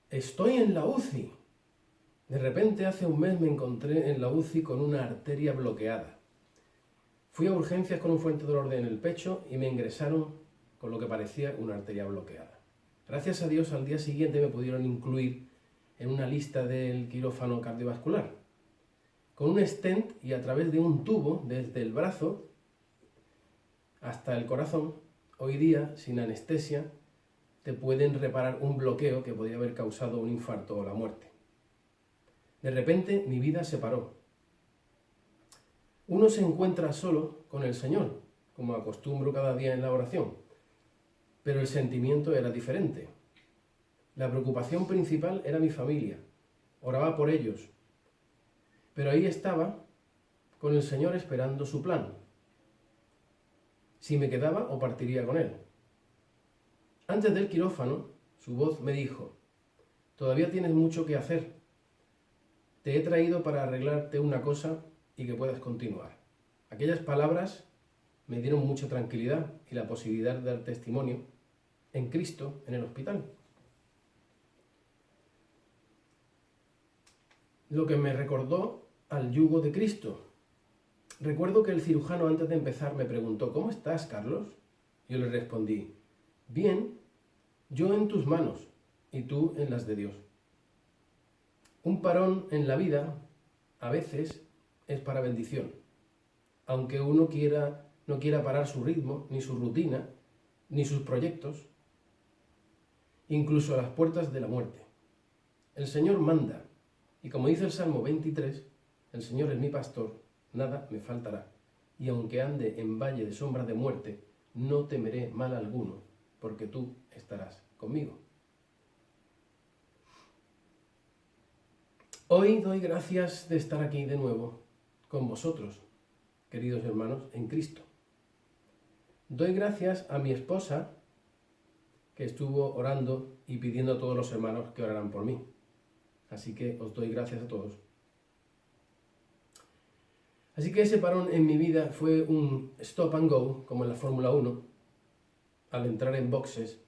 Estoy en la UCI. De repente hace un mes me encontré en la UCI con una arteria bloqueada. Fui a urgencias con un fuerte dolor en el pecho y me ingresaron con lo que parecía una arteria bloqueada. Gracias a Dios, al día siguiente me pudieron incluir en una lista del quirófano cardiovascular. Con un stent y a través de un tubo desde el brazo hasta el corazón, hoy día, sin anestesia, te pueden reparar un bloqueo que podría haber causado un infarto o la muerte. De repente mi vida se paró. Uno se encuentra solo con el Señor, como acostumbro cada día en la oración, pero el sentimiento era diferente. La preocupación principal era mi familia. Oraba por ellos. Pero ahí estaba con el Señor esperando su plan. Si me quedaba o partiría con Él. Antes del quirófano, su voz me dijo: todavía tienes mucho que hacer. Te he traído para arreglarte una cosa y que puedas continuar. Aquellas palabras me dieron mucha tranquilidad y la posibilidad de dar testimonio en Cristo en el hospital. Lo que me recordó al yugo de Cristo. Recuerdo que el cirujano antes de empezar me preguntó: ¿cómo estás, Carlos? Yo le respondí: bien, yo en tus manos y tú en las de Dios. Un parón en la vida a veces es para bendición, aunque uno no quiera parar su ritmo, ni su rutina, ni sus proyectos, incluso a las puertas de la muerte. El Señor manda, y como dice el Salmo 23, el Señor es mi pastor, nada me faltará, y aunque ande en valle de sombra de muerte, no temeré mal alguno, porque tú estarás conmigo. Hoy doy gracias de estar aquí de nuevo con vosotros, queridos hermanos, en Cristo. Doy gracias a mi esposa, que estuvo orando y pidiendo a todos los hermanos que oraran por mí. Así que os doy gracias a todos. Así que ese parón en mi vida fue un stop and go, como en la Fórmula 1, al entrar en boxes,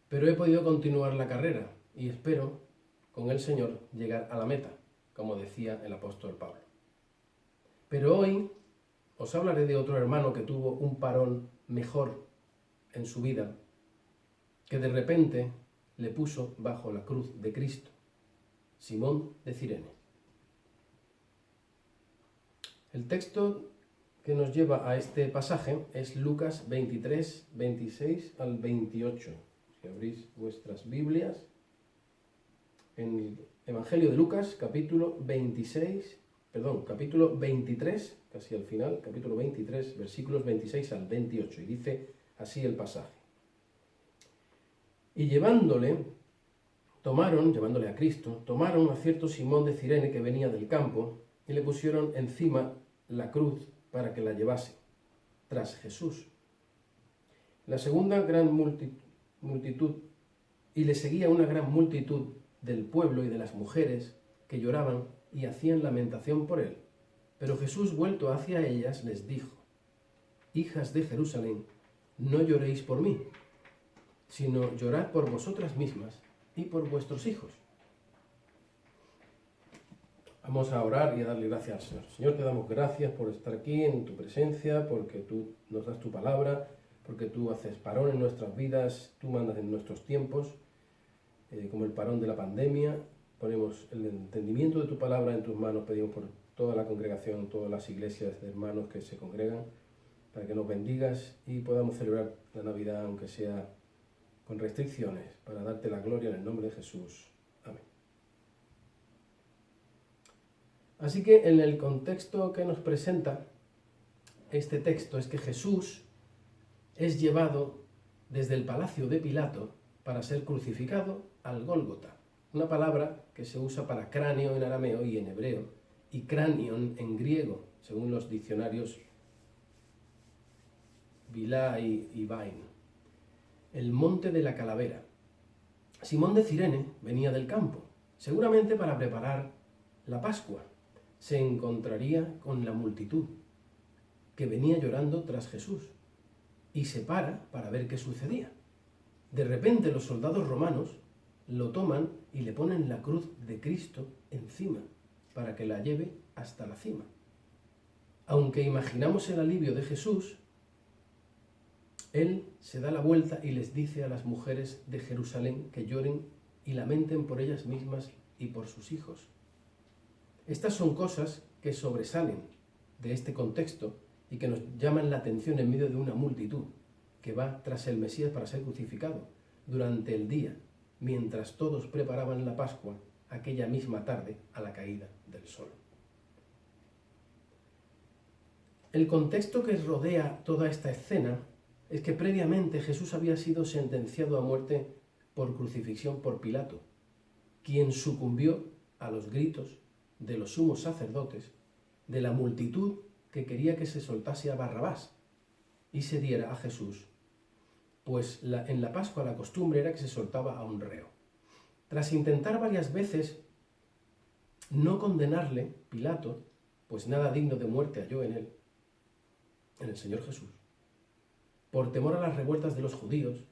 pero he podido continuar la carrera y espero, con el Señor, llegar a la meta, como decía el apóstol Pablo. Pero hoy os hablaré de otro hermano que tuvo un parón mejor en su vida, que de repente le puso bajo la cruz de Cristo, Simón de Cirene. El texto que nos lleva a este pasaje es Lucas 23, 26 al 28. Si abrís vuestras Biblias, en el Evangelio de Lucas, capítulo 23, casi al final, capítulo 23, versículos 26 al 28, y dice así el pasaje. Y llevándole a Cristo, tomaron a cierto Simón de Cirene que venía del campo, y le pusieron encima la cruz para que la llevase, tras Jesús. La segunda gran multitud, y le seguía una gran multitud del pueblo y de las mujeres que lloraban y hacían lamentación por él. Pero Jesús, vuelto hacia ellas, les dijo: hijas de Jerusalén, no lloréis por mí, sino llorad por vosotras mismas y por vuestros hijos. Vamos a orar y a darle gracias al Señor. Señor, te damos gracias por estar aquí en tu presencia, porque tú nos das tu palabra, porque tú haces parón en nuestras vidas, tú mandas en nuestros tiempos, como el parón de la pandemia. Ponemos el entendimiento de tu palabra en tus manos, pedimos por toda la congregación, todas las iglesias de hermanos que se congregan, para que nos bendigas y podamos celebrar la Navidad, aunque sea con restricciones, para darte la gloria en el nombre de Jesús. Amén. Así que en el contexto que nos presenta este texto es que Jesús es llevado desde el palacio de Pilato para ser crucificado al Gólgota, una palabra que se usa para cráneo en arameo y en hebreo, y cranion en griego, según los diccionarios Vilá y Bain. El monte de la calavera. Simón de Cirene venía del campo, seguramente para preparar la Pascua. Se encontraría con la multitud que venía llorando tras Jesús. y se para ver qué sucedía. De repente los soldados romanos lo toman y le ponen la cruz de Cristo encima para que la lleve hasta la cima. Aunque imaginamos el alivio de Jesús, Él se da la vuelta y les dice a las mujeres de Jerusalén que lloren y lamenten por ellas mismas y por sus hijos. Estas son cosas que sobresalen de este contexto y que nos llaman la atención en medio de una multitud que va tras el Mesías para ser crucificado durante el día, mientras todos preparaban la Pascua aquella misma tarde a la caída del sol. El contexto que rodea toda esta escena es que previamente Jesús había sido sentenciado a muerte por crucifixión por Pilato, quien sucumbió a los gritos de los sumos sacerdotes, de la multitud que quería que se soltase a Barrabás y se diera a Jesús, pues en la Pascua la costumbre era que se soltaba a un reo. Tras intentar varias veces no condenarle, Pilato, pues nada digno de muerte halló en él, en el Señor Jesús. Por temor a las revueltas de los judíos,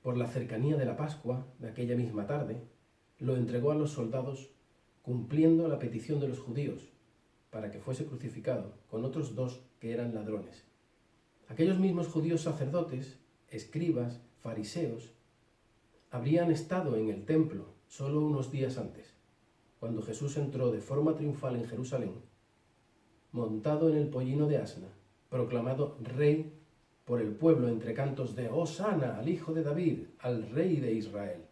por la cercanía de la Pascua de aquella misma tarde, lo entregó a los soldados cumpliendo la petición de los judíos para que fuese crucificado con otros dos que eran ladrones. Aquellos mismos judíos sacerdotes, escribas, fariseos, habrían estado en el templo solo unos días antes, cuando Jesús entró de forma triunfal en Jerusalén, montado en el pollino de asna, proclamado rey por el pueblo entre cantos de Hosana al Hijo de David, al Rey de Israel.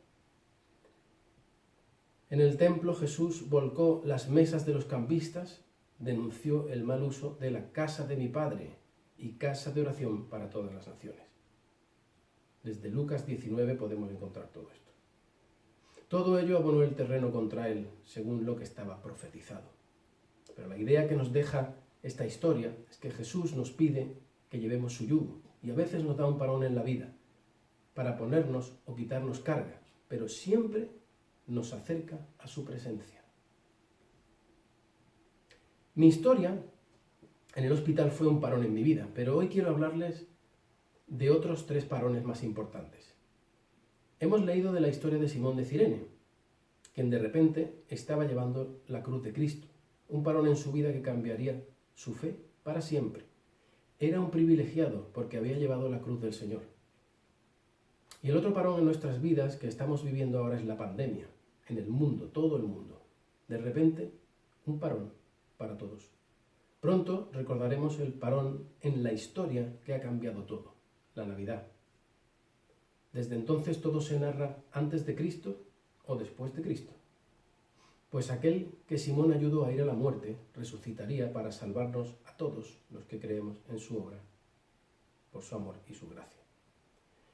En el templo Jesús volcó las mesas de los cambistas, denunció el mal uso de la casa de mi Padre y casa de oración para todas las naciones. Desde Lucas 19 podemos encontrar todo esto. Todo ello abonó el terreno contra él, según lo que estaba profetizado. Pero la idea que nos deja esta historia es que Jesús nos pide que llevemos su yugo y a veces nos da un parón en la vida para ponernos o quitarnos carga, pero siempre nos acerca a su presencia. Mi historia en el hospital fue un parón en mi vida, pero hoy quiero hablarles de otros 3 parones más importantes. Hemos leído de la historia de Simón de Cirene, quien de repente estaba llevando la cruz de Cristo, un parón en su vida que cambiaría su fe para siempre. Era un privilegiado porque había llevado la cruz del Señor. Y el otro parón en nuestras vidas que estamos viviendo ahora es la pandemia, en el mundo, todo el mundo. De repente, un parón para todos. Pronto recordaremos el parón en la historia que ha cambiado todo, la Navidad. Desde entonces todo se narra antes de Cristo o después de Cristo. Pues aquel que Simón ayudó a ir a la muerte resucitaría para salvarnos a todos los que creemos en su obra, por su amor y su gracia.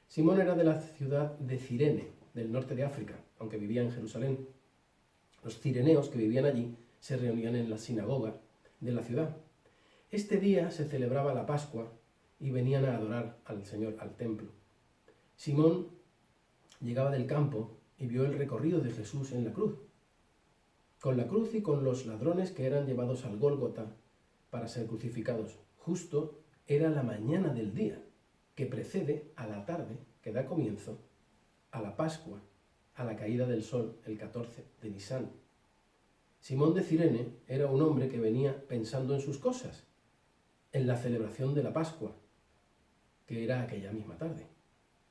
Simón era de la ciudad de Cirene, del norte de África, aunque vivía en Jerusalén. Los cireneos que vivían allí se reunían en la sinagoga de la ciudad. Este día se celebraba la Pascua y venían a adorar al Señor al templo. Simón llegaba del campo y vio el recorrido de Jesús en la cruz, con la cruz y con los ladrones que eran llevados al Gólgota para ser crucificados. Justo era la mañana del día que precede a la tarde que da comienzo a la Pascua, a la caída del sol, el 14 de Nisán. Simón de Cirene era un hombre que venía pensando en sus cosas, en la celebración de la Pascua, que era aquella misma tarde,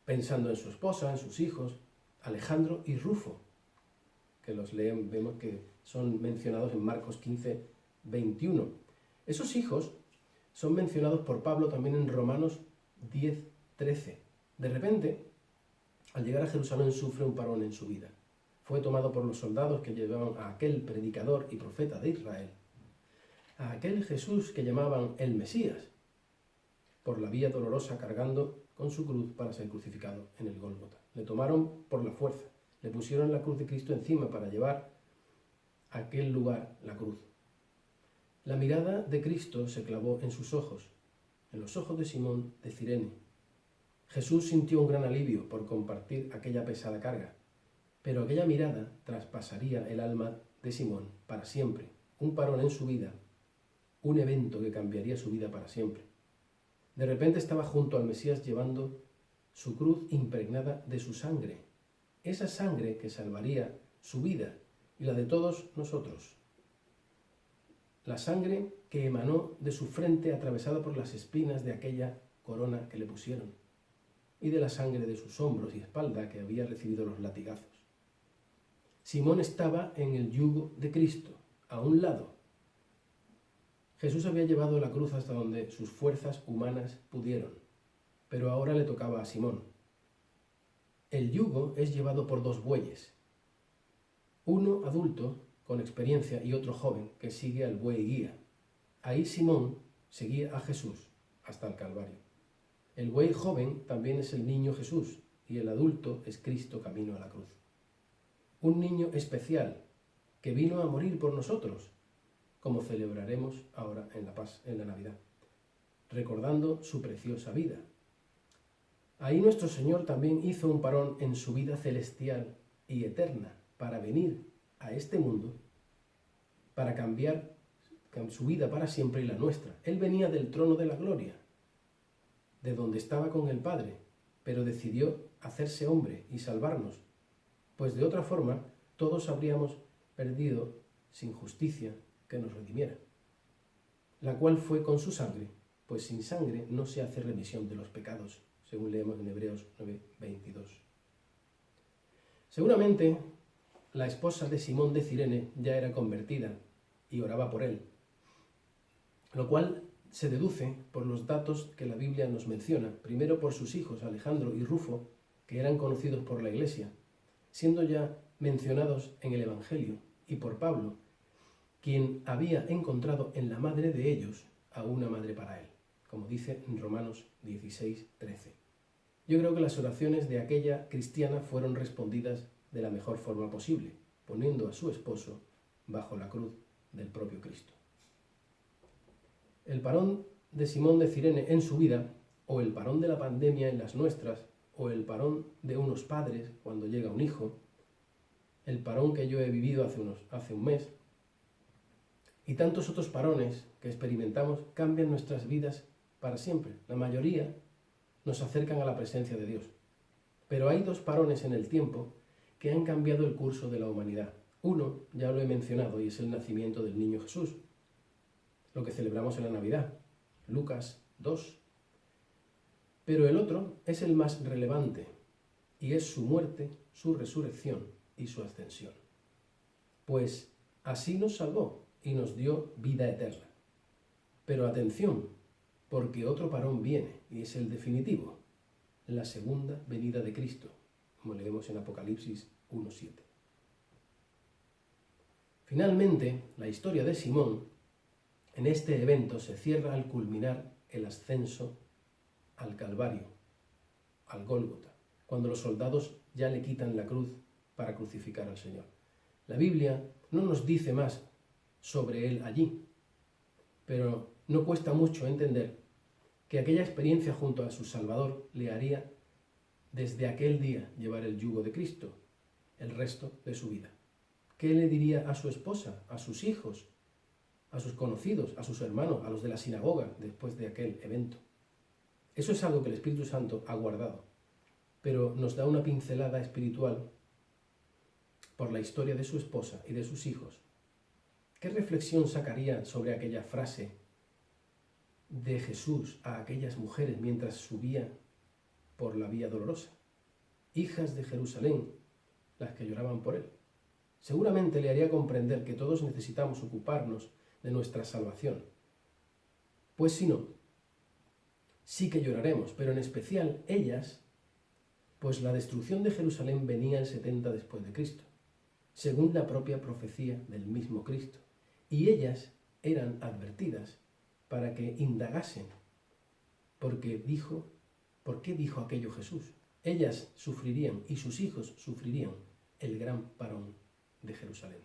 pensando en su esposa, en sus hijos, Alejandro y Rufo, que los leen, vemos que son mencionados en Marcos 15, 21. Esos hijos son mencionados por Pablo también en Romanos 10, 13. De repente, al llegar a Jerusalén sufre un parón en su vida. Fue tomado por los soldados que llevaban a aquel predicador y profeta de Israel, a aquel Jesús que llamaban el Mesías, por la vía dolorosa cargando con su cruz para ser crucificado en el Gólgota. Le tomaron por la fuerza, le pusieron la cruz de Cristo encima para llevar a aquel lugar la cruz. La mirada de Cristo se clavó en sus ojos, en los ojos de Simón de Cirene. Jesús sintió un gran alivio por compartir aquella pesada carga, pero aquella mirada traspasaría el alma de Simón para siempre, un parón en su vida, un evento que cambiaría su vida para siempre. De repente estaba junto al Mesías llevando su cruz impregnada de su sangre, esa sangre que salvaría su vida y la de todos nosotros. La sangre que emanó de su frente atravesada por las espinas de aquella corona que le pusieron, y de la sangre de sus hombros y espalda que había recibido los latigazos. Simón estaba en el yugo de Cristo, a un lado. Jesús había llevado la cruz hasta donde sus fuerzas humanas pudieron, pero ahora le tocaba a Simón. El yugo es llevado por dos bueyes, uno adulto con experiencia y otro joven que sigue al buey guía. Ahí Simón seguía a Jesús hasta el Calvario. El buey joven también es el niño Jesús y el adulto es Cristo camino a la cruz. Un niño especial que vino a morir por nosotros, como celebraremos ahora en la Navidad, recordando su preciosa vida. Ahí nuestro Señor también hizo un parón en su vida celestial y eterna para venir a este mundo, para cambiar su vida para siempre y la nuestra. Él venía del trono de la gloria, de donde estaba con el Padre, pero decidió hacerse hombre y salvarnos, pues de otra forma todos habríamos perdido sin justicia que nos redimiera, la cual fue con su sangre, pues sin sangre no se hace remisión de los pecados, según leemos en Hebreos 9:22. Seguramente la esposa de Simón de Cirene ya era convertida y oraba por él, lo cual se deduce por los datos que la Biblia nos menciona, primero por sus hijos Alejandro y Rufo, que eran conocidos por la Iglesia, siendo ya mencionados en el Evangelio, y por Pablo, quien había encontrado en la madre de ellos a una madre para él, como dice en Romanos 16:13. Yo creo que las oraciones de aquella cristiana fueron respondidas de la mejor forma posible, poniendo a su esposo bajo la cruz del propio Cristo. El parón de Simón de Cirene en su vida, o el parón de la pandemia en las nuestras, o el parón de unos padres cuando llega un hijo, el parón que yo he vivido hace un mes, y tantos otros parones que experimentamos cambian nuestras vidas para siempre. La mayoría nos acercan a la presencia de Dios. Pero hay dos parones en el tiempo que han cambiado el curso de la humanidad. Uno, ya lo he mencionado, y es el nacimiento del niño Jesús, lo que celebramos en la Navidad, Lucas 2. Pero el otro es el más relevante, y es su muerte, su resurrección y su ascensión. Pues así nos salvó y nos dio vida eterna. Pero atención, porque otro parón viene, y es el definitivo, la segunda venida de Cristo, como leemos en Apocalipsis 1:7. Finalmente, la historia de Simón en este evento se cierra al culminar el ascenso al Calvario, al Gólgota, cuando los soldados ya le quitan la cruz para crucificar al Señor. La Biblia no nos dice más sobre él allí, pero no cuesta mucho entender que aquella experiencia junto a su Salvador le haría desde aquel día llevar el yugo de Cristo el resto de su vida. ¿Qué le diría a su esposa, a sus hijos, a sus conocidos, a sus hermanos, a los de la sinagoga después de aquel evento? Eso es algo que el Espíritu Santo ha guardado, pero nos da una pincelada espiritual por la historia de su esposa y de sus hijos. ¿Qué reflexión sacaría sobre aquella frase de Jesús a aquellas mujeres mientras subía por la vía dolorosa? Hijas de Jerusalén, las que lloraban por él. Seguramente le haría comprender que todos necesitamos ocuparnos de nuestra salvación. Pues si no, sí que lloraremos, pero en especial ellas, pues la destrucción de Jerusalén venía el 70 después de Cristo, según la propia profecía del mismo Cristo. Y ellas eran advertidas para que indagasen ¿por qué dijo aquello Jesús? Ellas sufrirían y sus hijos sufrirían el gran parón de Jerusalén.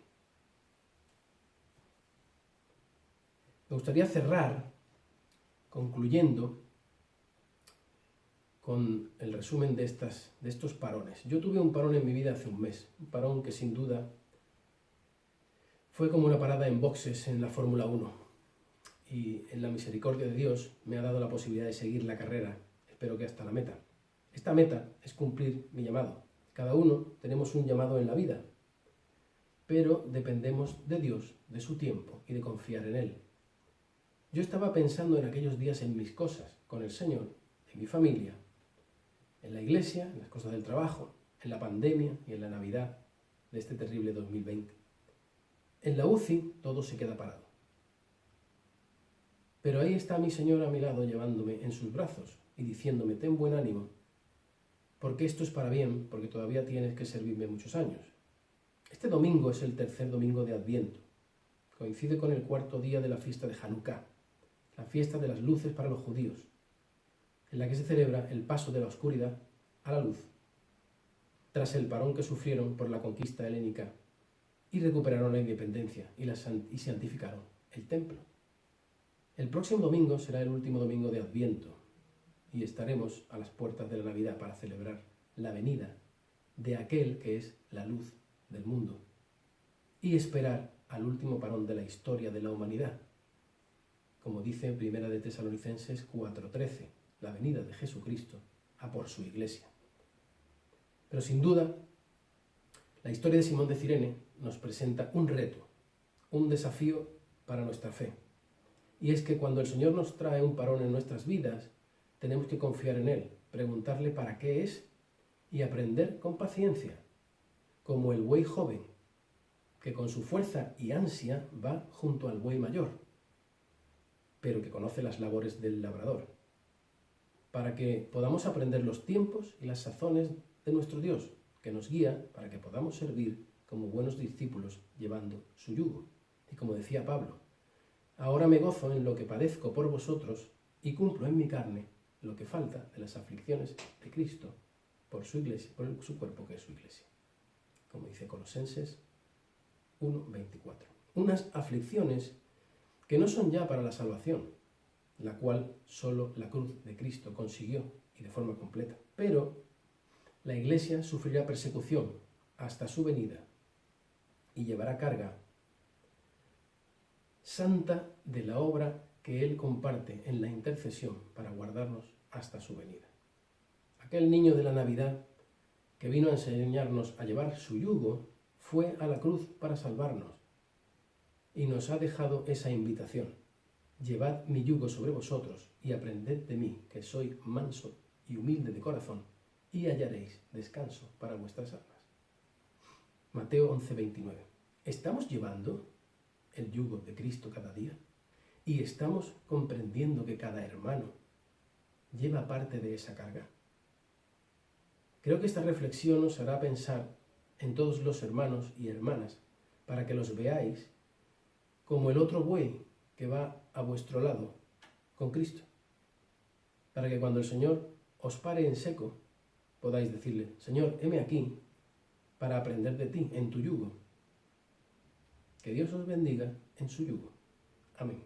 Me gustaría cerrar concluyendo con el resumen de estos parones. Yo tuve un parón en mi vida hace un mes, un parón que sin duda fue como una parada en boxes en la Fórmula 1. y en la misericordia de Dios me ha dado la posibilidad de seguir la carrera, espero que hasta la meta. Esta meta es cumplir mi llamado. Cada uno tenemos un llamado en la vida, pero dependemos de Dios, de su tiempo y de confiar en Él. Yo estaba pensando en aquellos días en mis cosas, con el Señor, en mi familia, en la iglesia, en las cosas del trabajo, en la pandemia y en la Navidad de este terrible 2020. En la UCI todo se queda parado. Pero ahí está mi Señor a mi lado llevándome en sus brazos y diciéndome: ten buen ánimo, porque esto es para bien, porque todavía tienes que servirme muchos años. Este domingo es el tercer domingo de Adviento. Coincide con el cuarto día de la fiesta de Hanukkah, la fiesta de las luces para los judíos, en la que se celebra el paso de la oscuridad a la luz, tras el parón que sufrieron por la conquista helénica y recuperaron la independencia y santificaron el templo. El próximo domingo será el último domingo de Adviento y estaremos a las puertas de la Navidad para celebrar la venida de aquel que es la luz del mundo y esperar al último parón de la historia de la humanidad, como dice Primera de Tesalonicenses 4:13, la venida de Jesucristo a por su iglesia. Pero sin duda, la historia de Simón de Cirene nos presenta un reto, un desafío para nuestra fe. Y es que cuando el Señor nos trae un parón en nuestras vidas, tenemos que confiar en Él, preguntarle para qué es y aprender con paciencia, como el buey joven, que con su fuerza y ansia va junto al buey mayor, pero que conoce las labores del labrador, para que podamos aprender los tiempos y las sazones de nuestro Dios, que nos guía para que podamos servir como buenos discípulos llevando su yugo. Y como decía Pablo: ahora me gozo en lo que padezco por vosotros y cumplo en mi carne lo que falta de las aflicciones de Cristo por su iglesia, por su cuerpo que es su iglesia. Como dice Colosenses 1:24. Unas aflicciones que no son ya para la salvación, la cual solo la cruz de Cristo consiguió y de forma completa. Pero la iglesia sufrirá persecución hasta su venida y llevará carga santa de la obra que Él comparte en la intercesión para guardarnos hasta su venida. Aquel niño de la Navidad que vino a enseñarnos a llevar su yugo fue a la cruz para salvarnos y nos ha dejado esa invitación: llevad mi yugo sobre vosotros y aprended de mí, que soy manso y humilde de corazón, y hallaréis descanso para vuestras almas. Mateo 11:29. ¿Estamos llevando el yugo de Cristo cada día? ¿Y estamos comprendiendo que cada hermano lleva parte de esa carga? Creo que esta reflexión os hará pensar en todos los hermanos y hermanas, para que los veáis como el otro buey que va a vuestro lado con Cristo, para que cuando el Señor os pare en seco, podáis decirle: Señor, heme aquí para aprender de ti en tu yugo. Que Dios os bendiga en su yugo. Amén.